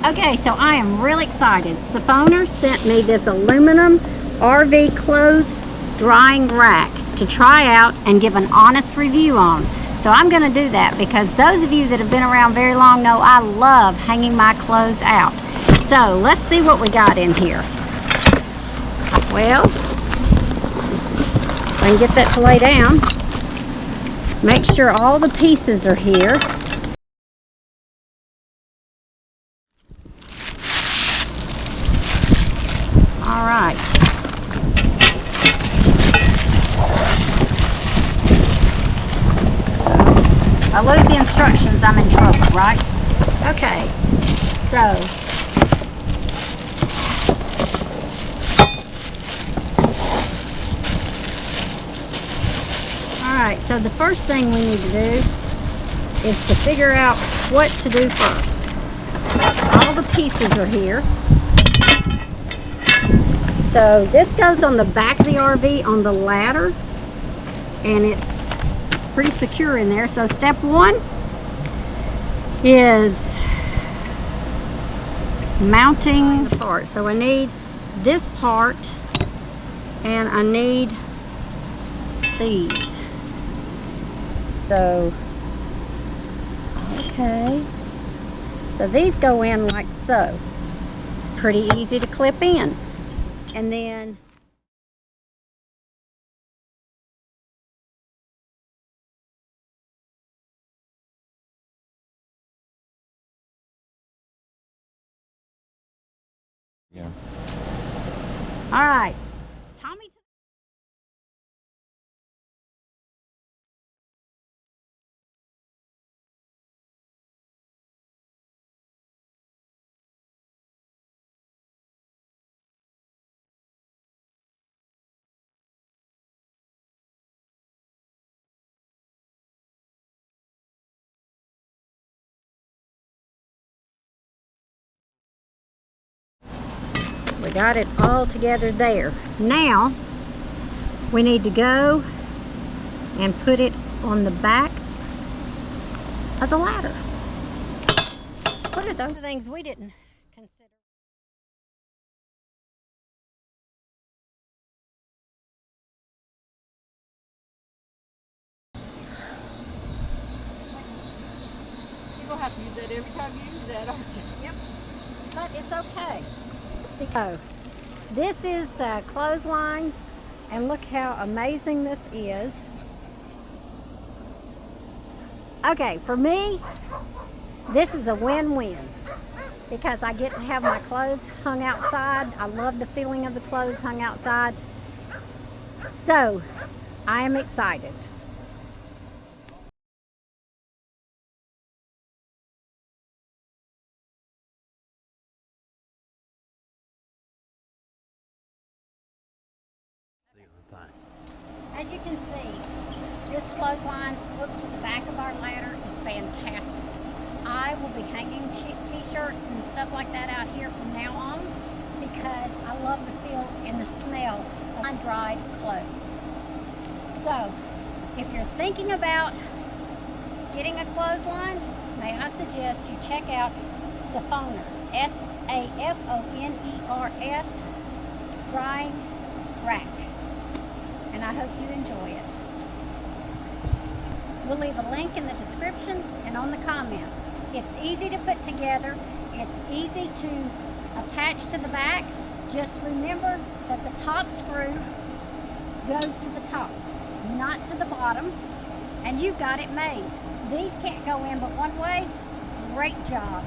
Okay, so I am really excited. Safoner sent me this aluminum RV clothes drying rack to try out and give an honest review on. So I'm going to do that because those of you that have been around very long know I love hanging my clothes out. So let's see what we got in here. Well, I can get that to lay down. Make sure all the pieces are here. All right. If I lose the instructions, I'm in trouble, right? Okay. So, all right. So the first thing we need to do is to figure out what to do first. All the pieces are here. So this goes on the back of the RV on the ladder, and it's pretty secure in there. So step one is mounting the part. So I need this part and I need these. So, okay. So these go in like so. Pretty easy to clip in. And then yeah. All right. Tommy. We got it all together there. Now we need to go and put it on the back of the ladder. What are those things we didn't consider? You're going to have to use that every time you use that, aren't you? Yep. But it's okay. So this is the clothesline, and look how amazing this is. Okay, for me, this is a win-win because I get to have my clothes hung outside. I love the feeling of the clothes hung outside. So I am excited. As you can see, this clothesline hooked to the back of our ladder is fantastic. I will be hanging t-shirts and stuff like that out here from now on because I love the feel and the smell of undried clothes. So, if you're thinking about getting a clothesline, may I suggest you check out Safoner's, S-A-F-O-N-E-R-S Drying Rack. And I hope you enjoy it. We'll leave a link in the description and on the comments. It's easy to put together. It's easy to attach to the back. Just remember that the top screw goes to the top, not to the bottom, and you've got it made. These can't go in but one way. Great job.